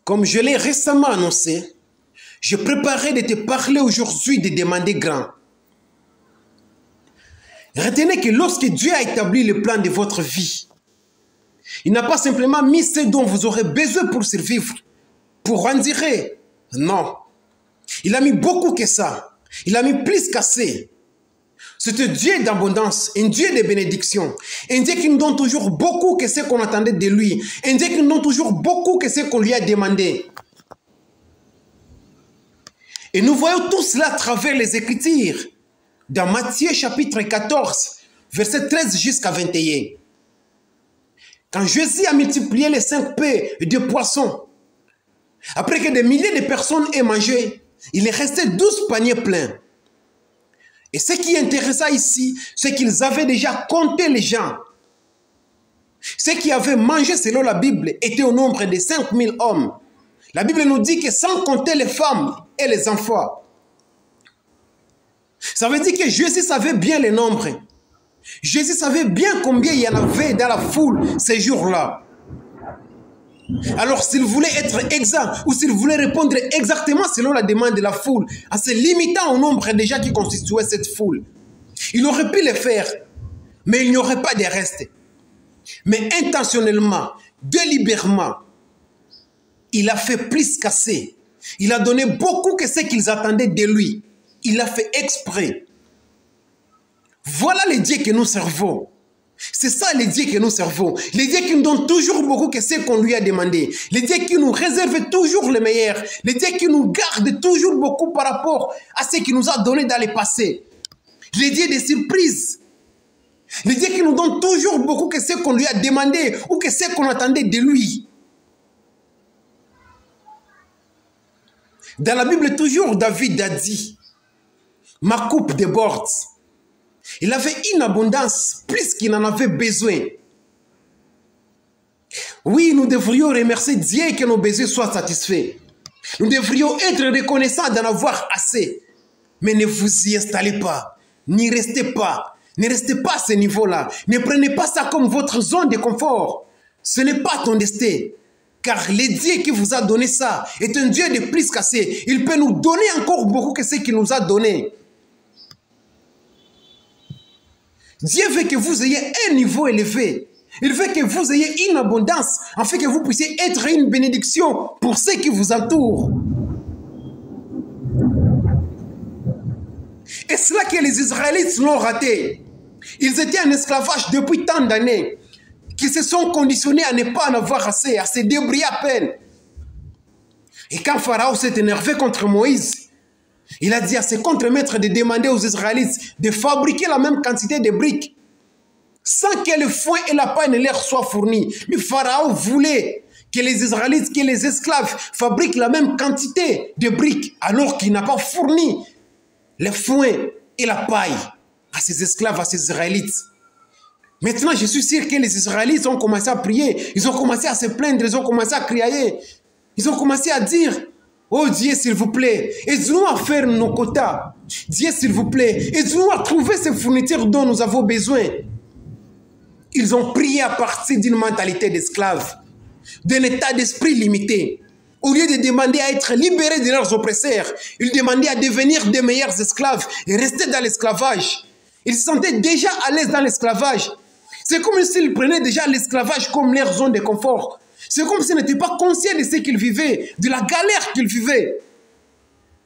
Comme je l'ai récemment annoncé, je préparais de te parler aujourd'hui de demander grand. Retenez que lorsque Dieu a établi le plan de votre vie, il n'a pas simplement mis ce dont vous aurez besoin pour survivre, pour en dire. Non. Il a mis beaucoup que ça. Il a mis plus qu'assez. C'est un Dieu d'abondance, un Dieu de bénédiction, un Dieu qui nous donne toujours beaucoup que ce qu'on attendait de lui, un Dieu qui nous donne toujours beaucoup que ce qu'on lui a demandé. Et nous voyons tout cela à travers les Écritures, dans Matthieu chapitre 14, verset 13 jusqu'à 21. Quand Jésus a multiplié les 5 pains et 2 poissons, après que des milliers de personnes aient mangé, il est resté 12 paniers pleins. Et ce qui est intéressant ici, c'est qu'ils avaient déjà compté les gens. Ceux qui avaient mangé selon la Bible étaient au nombre de 5000 hommes. La Bible nous dit que sans compter les femmes et les enfants. Ça veut dire que Jésus savait bien les nombres. Jésus savait bien combien il y en avait dans la foule ces jours-là. Alors s'il voulait être exact ou s'il voulait répondre exactement selon la demande de la foule, en se limitant au nombre de gens qui constituaient cette foule, il aurait pu le faire, mais il n'y aurait pas de reste. Mais intentionnellement, délibérément, il a fait plus qu'assez. Il a donné beaucoup que ce qu'ils attendaient de lui. Il a fait exprès. Voilà le Dieu que nous servons. C'est ça le Dieu que nous servons. Le Dieu qui nous donne toujours beaucoup que ce qu'on lui a demandé. Le Dieu qui nous réserve toujours le meilleur. Le Dieu qui nous garde toujours beaucoup par rapport à ce qu'il nous a donné dans le passé. Le Dieu des surprises. Le Dieu qui nous donne toujours beaucoup que ce qu'on lui a demandé ou que ce qu'on attendait de lui. Dans la Bible, toujours, David a dit, ma coupe déborde. Il avait une abondance plus qu'il en avait besoin. Oui, nous devrions remercier Dieu que nos besoins soient satisfaits. Nous devrions être reconnaissants d'en avoir assez. Mais ne vous y installez pas. N'y restez pas. Ne restez pas à ce niveau-là. Ne prenez pas ça comme votre zone de confort. Ce n'est pas ton destin. Car le Dieu qui vous a donné ça est un Dieu de plus qu'assez. Il peut nous donner encore beaucoup que ce qu'il nous a donné. Dieu veut que vous ayez un niveau élevé. Il veut que vous ayez une abondance, afin que vous puissiez être une bénédiction pour ceux qui vous entourent. Et c'est là que les Israélites l'ont raté. Ils étaient en esclavage depuis tant d'années, qu'ils se sont conditionnés à ne pas en avoir assez, à se débrouiller à peine. Et quand Pharaon s'est énervé contre Moïse, il a dit à ses contremaîtres de demander aux Israélites de fabriquer la même quantité de briques sans que le foin et la paille ne leur soient fournis. Mais Pharaon voulait que les Israélites, que les esclaves fabriquent la même quantité de briques alors qu'il n'a pas fourni le foin et la paille à ses esclaves, à ses Israélites. Maintenant, je suis sûr que les Israélites ont commencé à prier, ils ont commencé à se plaindre, ils ont commencé à crier, ils ont commencé à dire: oh Dieu, s'il vous plaît, aide-nous à faire nos quotas. Dieu, s'il vous plaît, aide-nous à trouver ces fournitures dont nous avons besoin. Ils ont prié à partir d'une mentalité d'esclave, d'un état d'esprit limité. Au lieu de demander à être libérés de leurs oppresseurs, ils demandaient à devenir des meilleurs esclaves et rester dans l'esclavage. Ils se sentaient déjà à l'aise dans l'esclavage. C'est comme s'ils prenaient déjà l'esclavage comme leur zone de confort. C'est comme s'ils n'étaient pas conscients de ce qu'ils vivaient, de la galère qu'ils vivaient.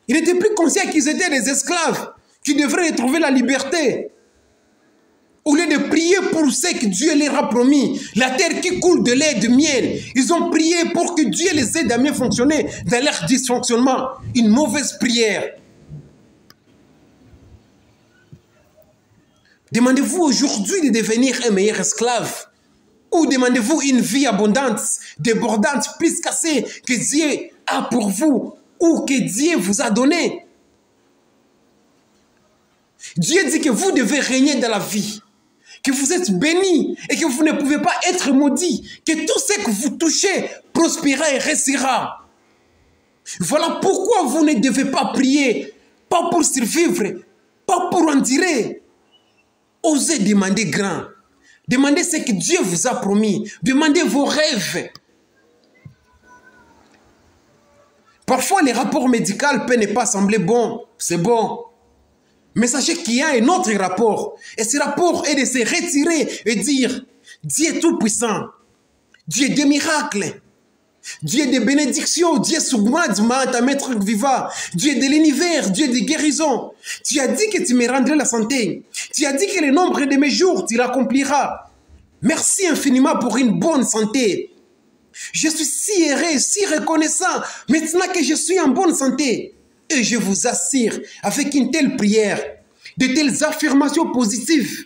Ils n'étaient plus conscients qu'ils étaient des esclaves, qui devraient retrouver la liberté. Au lieu de prier pour ce que Dieu leur a promis, la terre qui coule de lait et de miel, ils ont prié pour que Dieu les aide à mieux fonctionner dans leur dysfonctionnement. Une mauvaise prière. Demandez-vous aujourd'hui de devenir un meilleur esclave? Ou demandez-vous une vie abondante, débordante, plus qu'assez que Dieu a pour vous ou que Dieu vous a donné? Dieu dit que vous devez régner dans la vie, que vous êtes bénis et que vous ne pouvez pas être maudits, que tout ce que vous touchez prospérera et réussira. Voilà pourquoi vous ne devez pas prier, pas pour survivre, pas pour en tirer. Osez demander grand. Demandez ce que Dieu vous a promis. Demandez vos rêves. Parfois, les rapports médicaux peuvent ne pas sembler bons. C'est bon. Mais sachez qu'il y a un autre rapport. Et ce rapport est de se retirer et dire, Dieu est tout puissant. Dieu des miracles. Dieu des bénédictions. Dieu Sougma, ta maître vivant. Dieu de l'univers. Dieu des guérisons. Tu as dit que tu me rendrais la santé. Tu as dit que le nombre de mes jours, tu l'accompliras. Merci infiniment pour une bonne santé. Je suis si heureux, si reconnaissant, maintenant que je suis en bonne santé. Et je vous assure, avec une telle prière, de telles affirmations positives,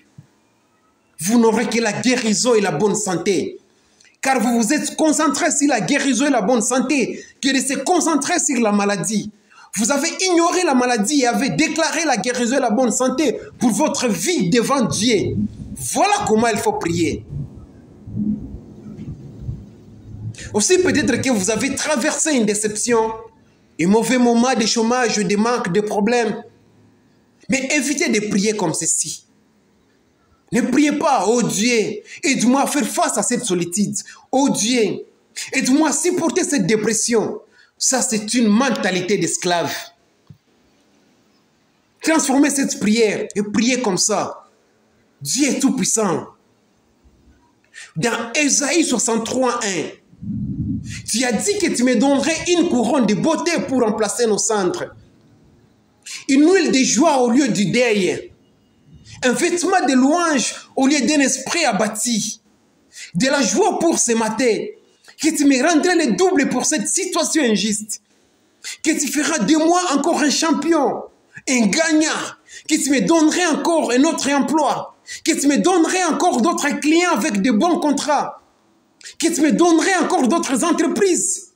vous n'aurez que la guérison et la bonne santé. Car vous vous êtes concentré sur la guérison et la bonne santé, que de se concentrer sur la maladie. Vous avez ignoré la maladie et avez déclaré la guérison et la bonne santé pour votre vie devant Dieu. Voilà comment il faut prier. Aussi, peut-être que vous avez traversé une déception, un mauvais moment de chômage, de manque, de problèmes. Mais évitez de prier comme ceci. Ne priez pas, oh Dieu, aide-moi à faire face à cette solitude. Oh Dieu, aide-moi à supporter cette dépression. Ça, c'est une mentalité d'esclave. Transformez cette prière et priez comme ça. Dieu est tout puissant. Dans Ésaïe 63, 1, tu as dit que tu me donnerais une couronne de beauté pour remplacer nos cendres. Une huile de joie au lieu du deuil. Un vêtement de louange au lieu d'un esprit abattu. De la joie pour ce matin. Que tu me rendrais le double pour cette situation injuste. Que tu feras de moi encore un champion, un gagnant. Que tu me donnerais encore un autre emploi. Que tu me donnerais encore d'autres clients avec de bons contrats. Que tu me donnerais encore d'autres entreprises.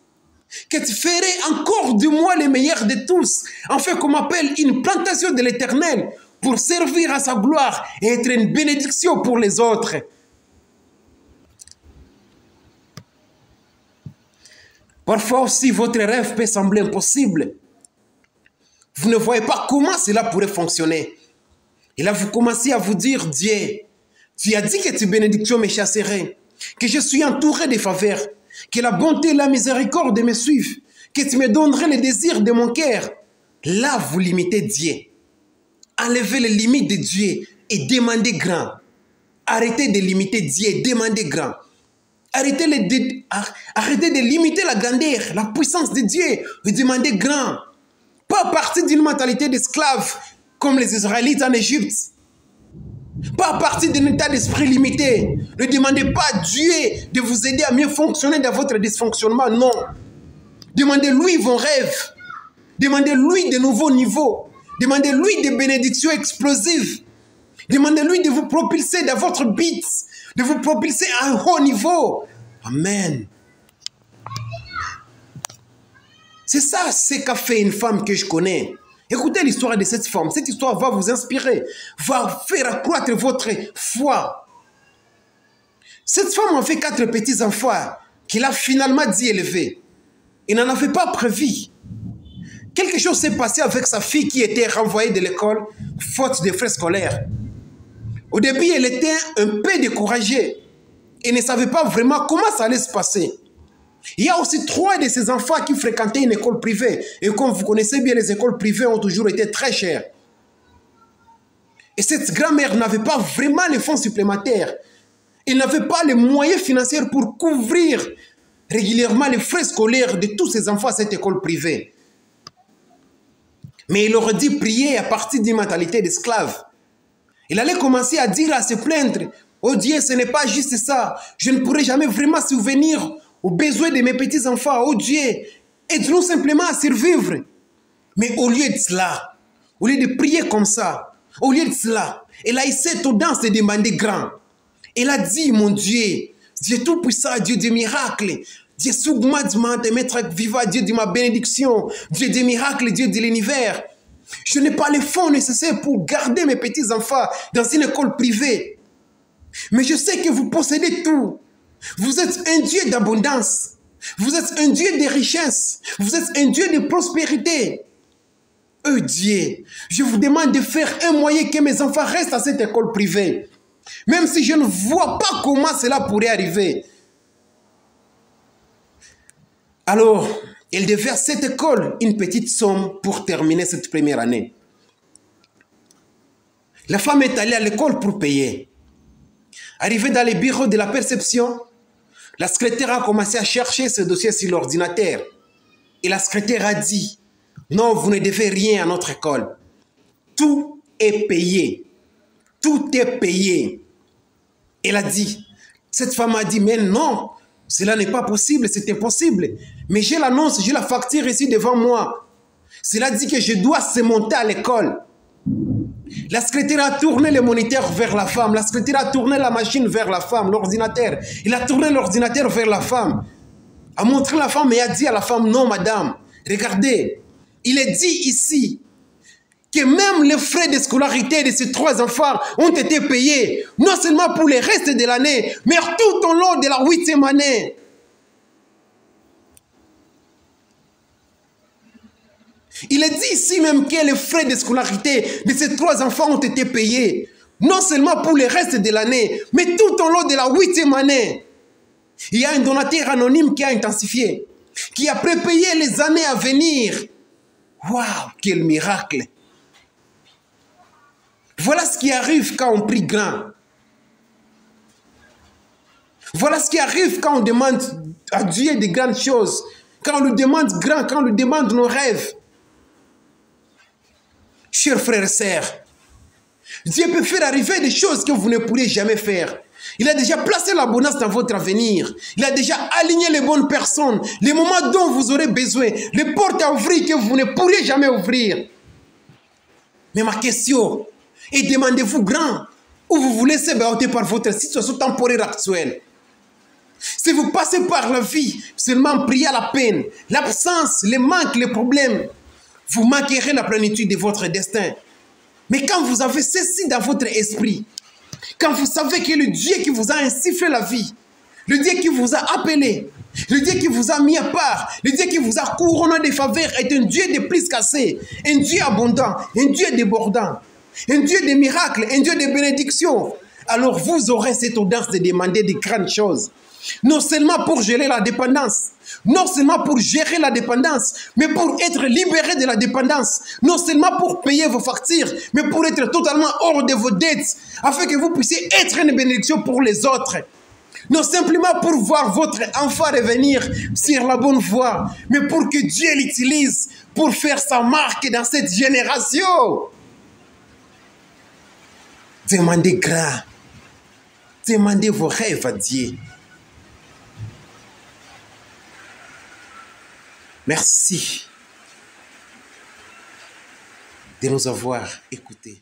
Que tu ferais encore de moi le meilleur de tous. Enfin, qu'on m'appelle une plantation de l'Éternel pour servir à sa gloire et être une bénédiction pour les autres. Parfois aussi, votre rêve peut sembler impossible. Vous ne voyez pas comment cela pourrait fonctionner. Et là, vous commencez à vous dire, Dieu, tu as dit que tes bénédictions me chasseraient, que je suis entouré de faveurs, que la bonté et la miséricorde me suivent, que tu me donnerais les désirs de mon cœur. Là, vous limitez Dieu. Enlevez les limites de Dieu et demandez grand. Arrêtez de limiter Dieu et demandez grand. Arrêtez de limiter la grandeur, la puissance de Dieu et demandez grand. Pas à partir d'une mentalité d'esclave comme les Israélites en Égypte. Pas à partir d'un état d'esprit limité. Ne demandez pas à Dieu de vous aider à mieux fonctionner dans votre dysfonctionnement, non. Demandez-lui vos rêves. Demandez-lui de nouveaux niveaux. Demandez-lui des bénédictions explosives. Demandez-lui de vous propulser dans votre but, de vous propulser à un haut niveau. Amen. C'est ça ce qu'a fait une femme que je connais. Écoutez l'histoire de cette femme. Cette histoire va vous inspirer, va faire accroître votre foi. Cette femme a fait 4 petits-enfants qu'il a finalement dit élever. Il n'en avait pas prévu. Quelque chose s'est passé avec sa fille qui était renvoyée de l'école, faute de frais scolaires. Au début, elle était un peu découragée et ne savait pas vraiment comment ça allait se passer. Il y a aussi 3 de ses enfants qui fréquentaient une école privée. Et comme vous connaissez bien, les écoles privées ont toujours été très chères. Et cette grand-mère n'avait pas vraiment les fonds supplémentaires. Elle n'avait pas les moyens financiers pour couvrir régulièrement les frais scolaires de tous ses enfants à cette école privée. Mais il aurait dit prier à partir d'une mentalité d'esclave. Il allait commencer à dire, à se plaindre. Oh Dieu, ce n'est pas juste ça. Je ne pourrai jamais vraiment subvenir aux besoins de mes petits-enfants. Oh Dieu, aide-nous simplement à survivre. Mais au lieu de cela, au lieu de prier comme ça, au lieu de cela, elle a eu cette audace de demander grand. Elle a dit, mon Dieu, Dieu tout-puissant, Dieu des miracles, Dieu Sougma, maître vivant, Dieu de ma bénédiction, Dieu des miracles, Dieu de l'univers. Je n'ai pas les fonds nécessaires pour garder mes petits-enfants dans une école privée. Mais je sais que vous possédez tout. Vous êtes un Dieu d'abondance. Vous êtes un Dieu de richesse. Vous êtes un Dieu de prospérité. Dieu, je vous demande de faire un moyen que mes enfants restent à cette école privée. Même si je ne vois pas comment cela pourrait arriver. Alors, Elle devait à cette école une petite somme pour terminer cette première année. La femme est allée à l'école pour payer. Arrivée dans les bureaux de la perception, la secrétaire a commencé à chercher ce dossier sur l'ordinateur. Et la secrétaire a dit, non, vous ne devez rien à notre école. Tout est payé. Tout est payé. Elle a dit, cette femme a dit, mais non, cela n'est pas possible, c'est impossible. Mais j'ai l'annonce, j'ai la facture ici devant moi. Cela dit que je dois se monter à l'école. La secrétaire a tourné le moniteur vers la femme. La secrétaire a tourné la machine vers la femme, l'ordinateur. Il a tourné l'ordinateur vers la femme. A montré la femme et a dit à la femme, non madame, regardez, il est dit ici que même les frais de scolarité de ces 3 enfants ont été payés, non seulement pour le reste de l'année, mais tout au long de la 8e année. Il est dit ici même que les frais de scolarité de ces 3 enfants ont été payés, non seulement pour le reste de l'année, mais tout au long de la 8e année. Il y a un donateur anonyme qui a intensifié, qui a prépayé les années à venir. Waouh, quel miracle! Voilà ce qui arrive quand on prie grand. Voilà ce qui arrive quand on demande à Dieu de grandes choses. Quand on lui demande grand, quand on lui demande nos rêves. Chers frères et sœurs, Dieu peut faire arriver des choses que vous ne pourriez jamais faire. Il a déjà placé l'abondance dans votre avenir. Il a déjà aligné les bonnes personnes, les moments dont vous aurez besoin, les portes à ouvrir que vous ne pourriez jamais ouvrir. Mais ma question est, demandez-vous grand ou vous vous laissez bercer par votre situation temporaire actuelle? Si vous passez par la vie seulement prier à la peine, l'absence, les manques, les problèmes, vous manquerez la plénitude de votre destin. Mais quand vous avez ceci dans votre esprit, quand vous savez que le Dieu qui vous a insufflé la vie, le Dieu qui vous a appelé, le Dieu qui vous a mis à part, le Dieu qui vous a couronné de faveurs est un Dieu de plus qu'assez, un Dieu abondant, un Dieu débordant, un Dieu de miracles, un Dieu de bénédictions, alors vous aurez cette audace de demander de grandes choses. Non seulement pour gérer la dépendance, non seulement pour gérer la dépendance, mais pour être libéré de la dépendance, non seulement pour payer vos factures, mais pour être totalement hors de vos dettes, afin que vous puissiez être une bénédiction pour les autres. Non simplement pour voir votre enfant revenir sur la bonne voie, mais pour que Dieu l'utilise pour faire sa marque dans cette génération. Demandez grand, demandez vos rêves à Dieu. Merci de nous avoir écoutés.